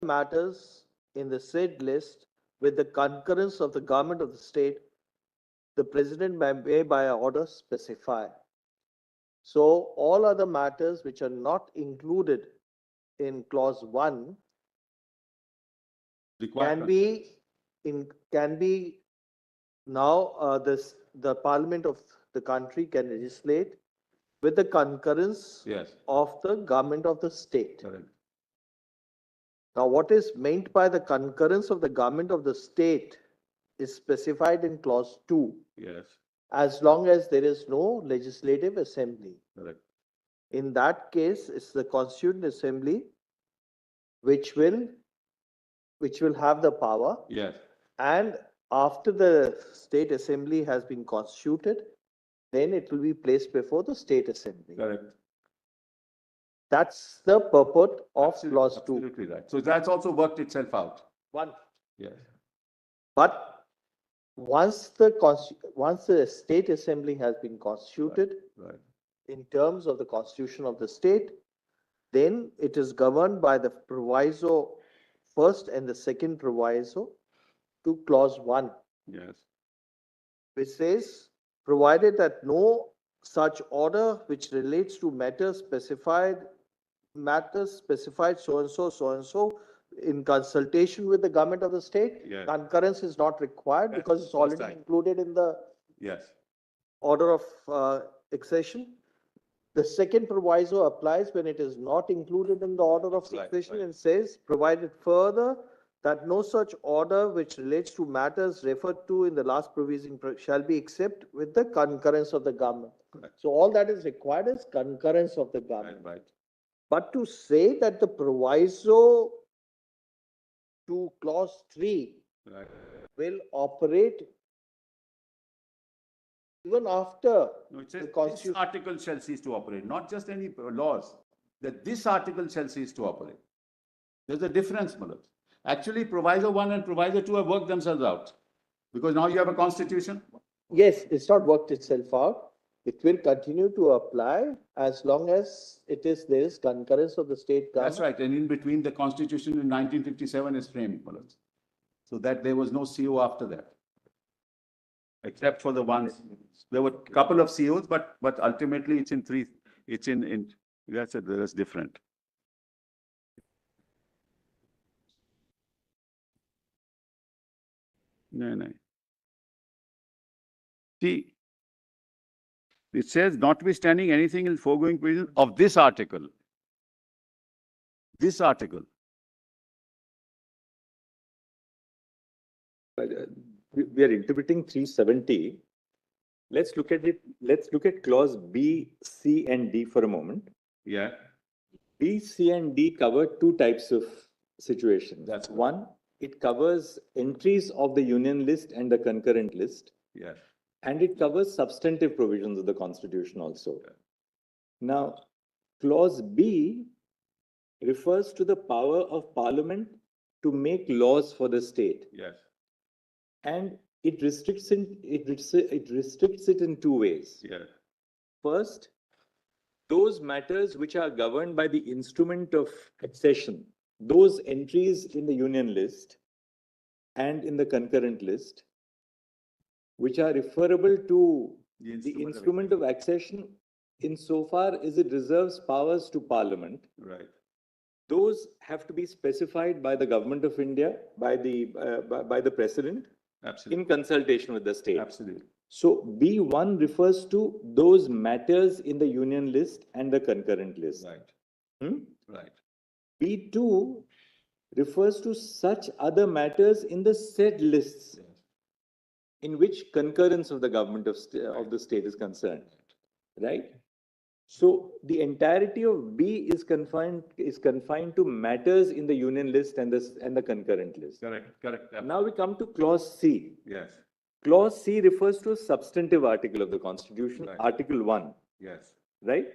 matters in the said list with the concurrence of the government of the state, the president may by order specify. So all other matters which are not included in clause 1 can be now the parliament of the country can legislate with the concurrence of the government of the state. Correct. Now, what is meant by the concurrence of the government of the state is specified in clause 2. Yes. As long as there is no legislative assembly. Correct. In that case, it's the Constituent Assembly which will have the power. Yes. And after the State Assembly has been constituted, then it will be placed before the State Assembly. Correct. That's the purport of clause 2. Absolutely right. So that's also worked itself out. One. Yes. But once the State Assembly has been constituted, Right. in terms of the Constitution of the state, then it is governed by the proviso first and the second proviso to clause 1. Yes. Which says, provided that no such order which relates to matters specified so and so in consultation with the government of the state, Yes. concurrence is not required because it's already included in the order of accession. The second proviso applies when it is not included in the order of succession and says, provided further that no such order which relates to matters referred to in the last provision shall be except with the concurrence of the government. So all that is required is concurrence of the government. Right. But to say that the proviso to clause 3 will operate even after no, it says this article shall cease to operate, not just any laws, that this article shall cease to operate. There's a difference, Malad. Actually, proviso 1 and proviso 2 have worked themselves out because now you have a constitution. Yes, it's not worked itself out. It will continue to apply as long as there is concurrence of the state government. That's right. And in between, the constitution in 1957 is framed, Malad. So that there was no CO after that. Except for the ones, there were a couple of COs, but ultimately it's in three, it's in that's different. No. See, it says, notwithstanding anything in the foregoing provision of this article. This article. We are interpreting 370. Let's look at it. Let's look at clause B, C, and D for a moment. Yeah. B, C, and D cover two types of situations. That's one. It covers entries of the union list and the concurrent list. Yes. And it covers substantive provisions of the Constitution also. Yeah. Now, clause B refers to the power of Parliament to make laws for the state. Yes. And it restricts it in two ways. Yes. First, those matters which are governed by the instrument of accession, those entries in the union list and in the concurrent list, which are referable to the instrument of accession insofar as it reserves powers to Parliament. Right. Those have to be specified by the Government of India, by the President. Absolutely. In consultation with the state. Absolutely. So B1 refers to those matters in the union list and the concurrent list. Right. Right. B2 refers to such other matters in the said lists, yes, in which concurrence of the government of the state is concerned. Right? So the entirety of B is confined to matters in the union list and the concurrent list. Correct. Correct. Now we come to clause C. Yes. Clause C refers to a substantive article of the Constitution, right, Article 1. Yes. Right?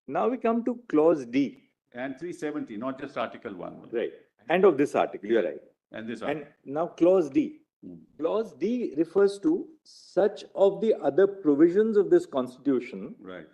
Now we come to clause D. And 370, not just Article 1. Right. And of this article, you're right. And this article. And now clause D. Clause D refers to such of the other provisions of this Constitution, right,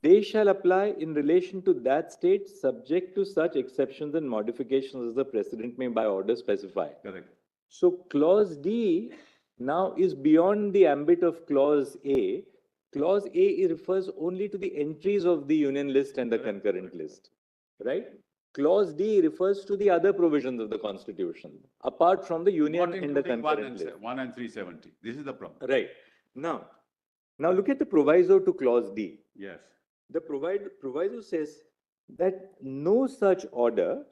they shall apply in relation to that state subject to such exceptions and modifications as the President may by order specify. Correct. So clause D now is beyond the ambit of clause A. Clause A refers only to the entries of the union list and the concurrent list, right? Clause D refers to the other provisions of the Constitution, apart from the union Not and the including concurrent list. 1 and 370. This is the problem. Right. Now look at the proviso to clause D. Yes. The proviso says that no such order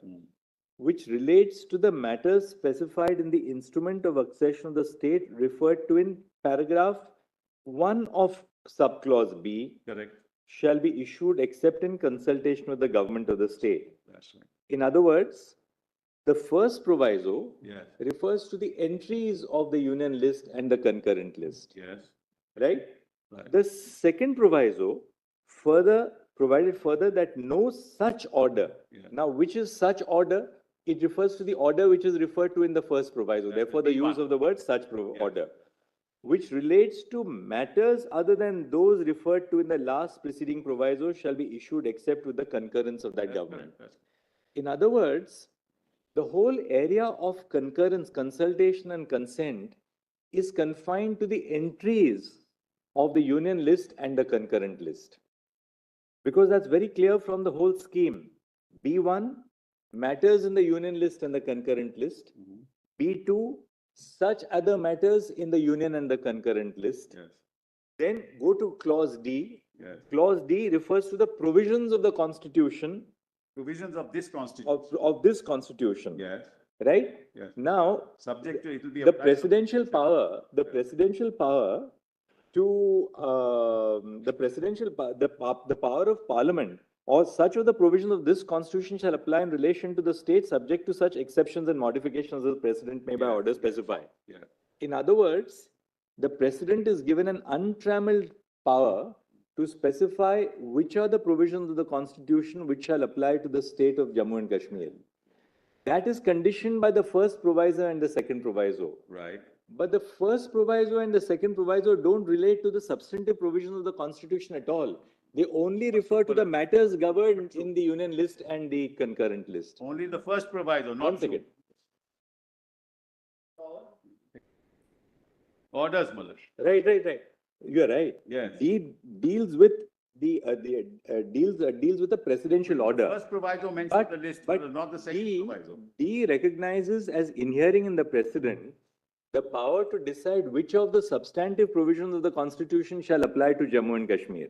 which relates to the matters specified in the instrument of accession of the state referred to in paragraph 1 of subclause B Correct. shall be issued except in consultation with the government of the state. That's right. In other words, the first proviso Yes. refers to the entries of the union list and the concurrent list, Yes. right? Right. The second proviso provided further that no such order. Yeah. Now, which is such order? It refers to the order which is referred to in the first proviso. That's Therefore, the the big use one. of the word such Yes. order, which relates to matters other than those referred to in the last preceding proviso shall be issued except with the concurrence of that That's government. correct. That's In other words, the whole area of concurrence, consultation and consent is confined to the entries of the union list and the concurrent list. Because that's very clear from the whole scheme. B1, matters in the union list and the concurrent list. B2, such other matters in the union and the concurrent list. Yes. Then go to clause D. Yes. Clause D refers to the provisions of the Constitution, Provisions of this Constitution. of this Constitution. Yes. Right? Yes. Now, Subject to it will be the applied- presidential power to the power of Parliament or such of the provisions of this Constitution shall apply in relation to the state subject to such exceptions and modifications as the President may by Yeah. order specify. Yeah. In other words, the President is given an untrammeled power to specify which are the provisions of the Constitution which shall apply to the state of Jammu and Kashmir. That is conditioned by the first proviso and the second proviso. Right. But the first proviso and the second proviso don't relate to the substantive provisions of the Constitution at all. They only refer to the matters governed in the union list and the concurrent list. Only the first proviso, not One second. Orders, Mother. Right. You're right. Yes. Deals with deals with the presidential order. First proviso mentions But- the list, but Mother, not the second proviso. D recognizes as inhering in the President the power to decide which of the substantive provisions of the Constitution shall apply to Jammu and Kashmir.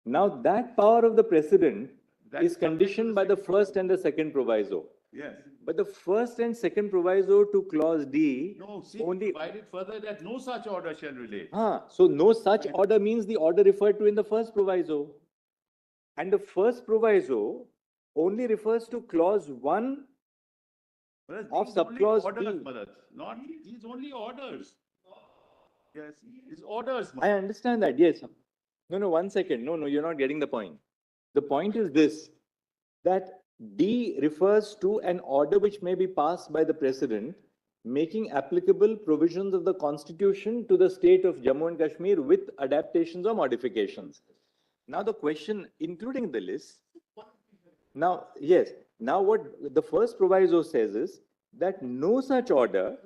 Now, that power of the President That is is subject to conditioned the by the second first and the second proviso. Yes. But the first and second proviso to clause D No, see, only. provided further that no such order shall relate. So no such order means the order referred to in the first proviso. And the first proviso only refers to clause 1 Mother, of these only subclause orders, D. Mother, not these only orders. Yes, these orders. Mother. I understand that, yes. No, 1 second. No, you're not getting the point. The point is this, that D refers to an order which may be passed by the President, making applicable provisions of the Constitution to the state of Jammu and Kashmir with adaptations or modifications. Now the question, including the list, now what the first proviso says is that no such order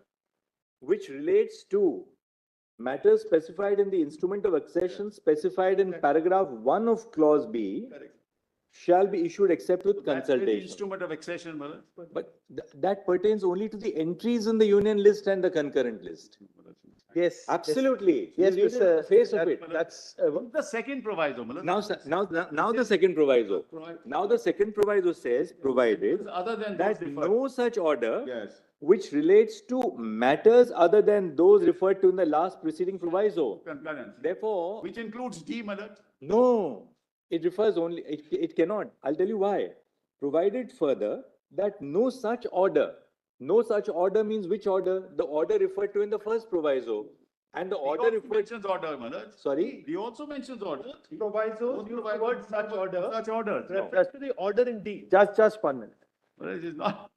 which relates to matters specified in the instrument of accession specified in paragraph 1 of clause B shall be issued except with That's the consultation. instrument of accession, Mother. But that pertains only to the entries in the union list and the concurrent list. Yes. Absolutely. Yes, You read it on the face of it. That's, The second proviso, Mother. Now the second proviso. Now the second proviso says, provided Other than that those referred. no such order Yes. which relates to matters other than those referred to in the last preceding proviso. Concurrence. Therefore, Which includes D, Mother. no, it refers only, it cannot. I'll tell you why. Provided further that no such order means which order? The order referred to in the first proviso. And the He order also referred, mentions order, Mother. sorry? He also mentions order. provisos use the word such order. Such orders. Refers to the order in D. Just 1 minute. Well, it is not.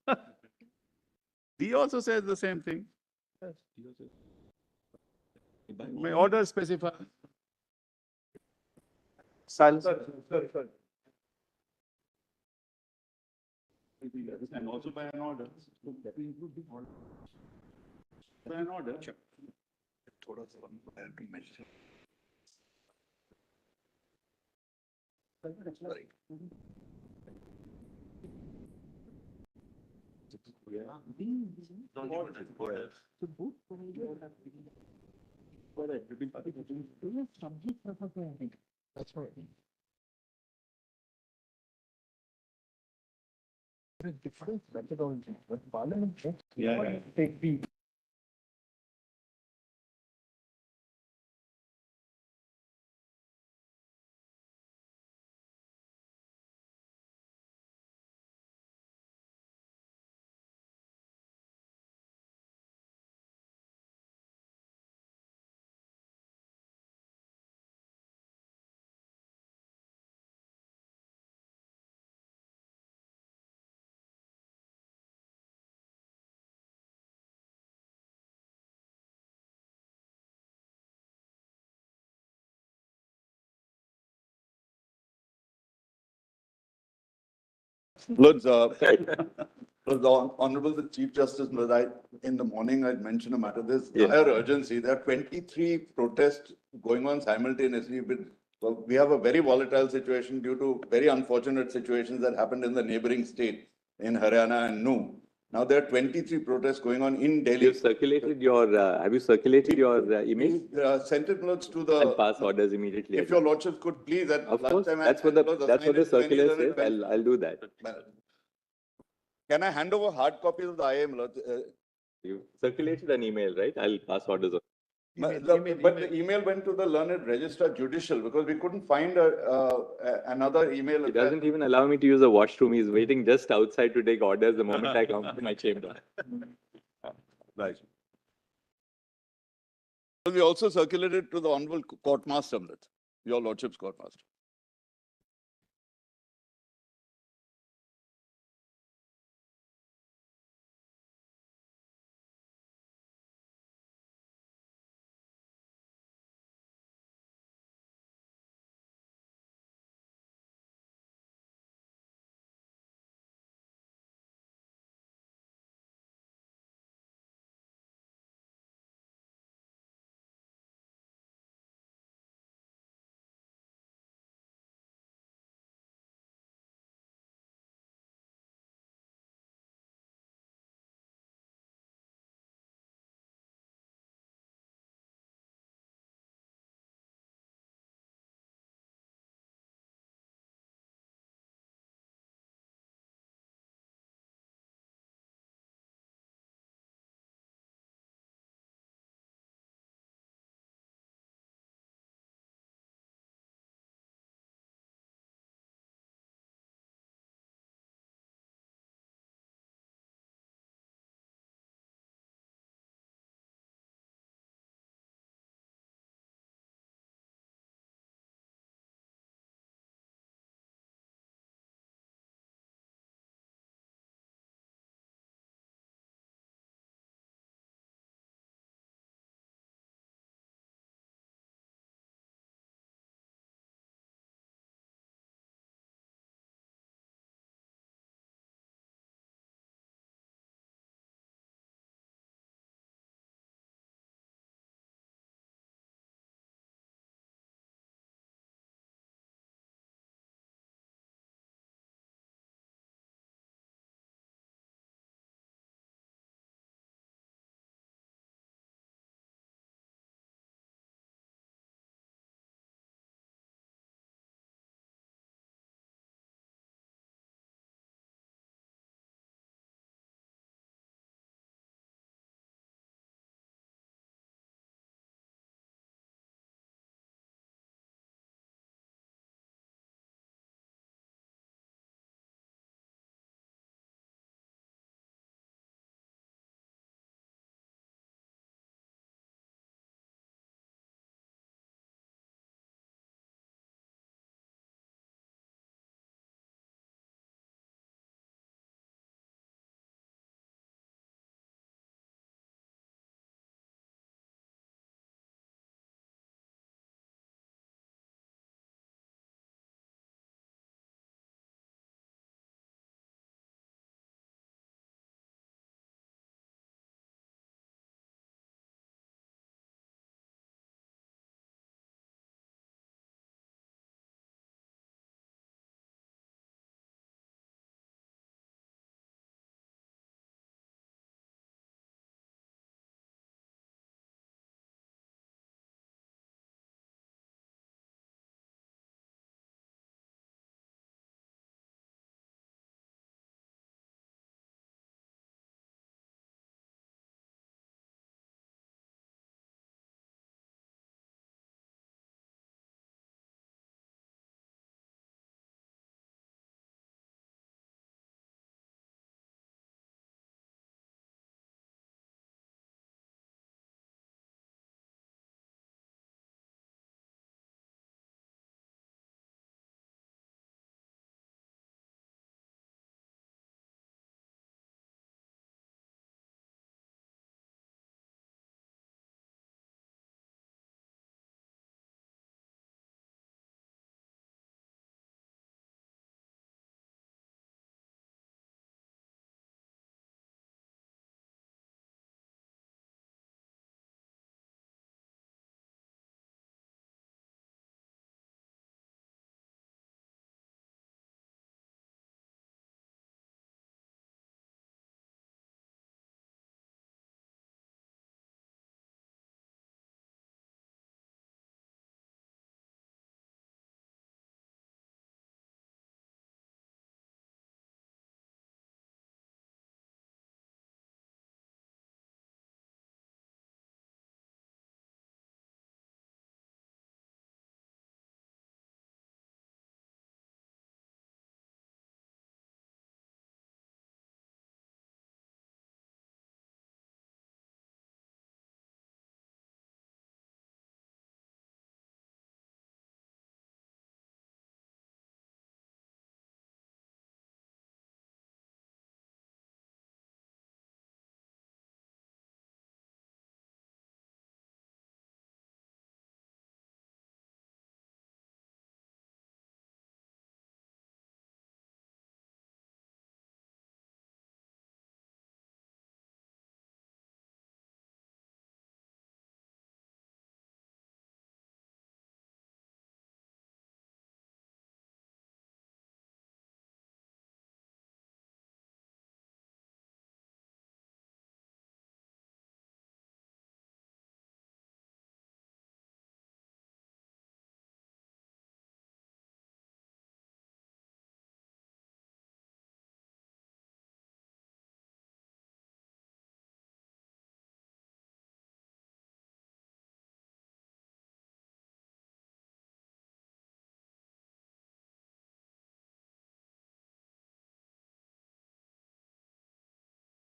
D also says the same thing. May order specify. Silence. Sorry. And also by an order. By an order. That's right. Different methodology, but Parliament takes take the Lords, Honorable the Chief Justice, in the morning I'd mentioned a matter. There's higher urgency. There are 23 protests going on simultaneously. We have a very volatile situation due to very unfortunate situations that happened in the neighboring state in Haryana and Nu. Now there are 23 protests going on in Delhi. Have you circulated your email? We sent it to the... And pass orders immediately. If your lordship could please... Of course, that's what the circular says. I'll do that. Can I hand over hard copies of the IAM? You circulated an email, right? I'll pass orders on. But the email went to the learned registrar judicial because we couldn't find another email. He doesn't even allow me to use the washroom. He's waiting just outside to take orders the moment I come to my chamber. Right. We also circulated to the Honorable Court Master, your Lordship's Court Master.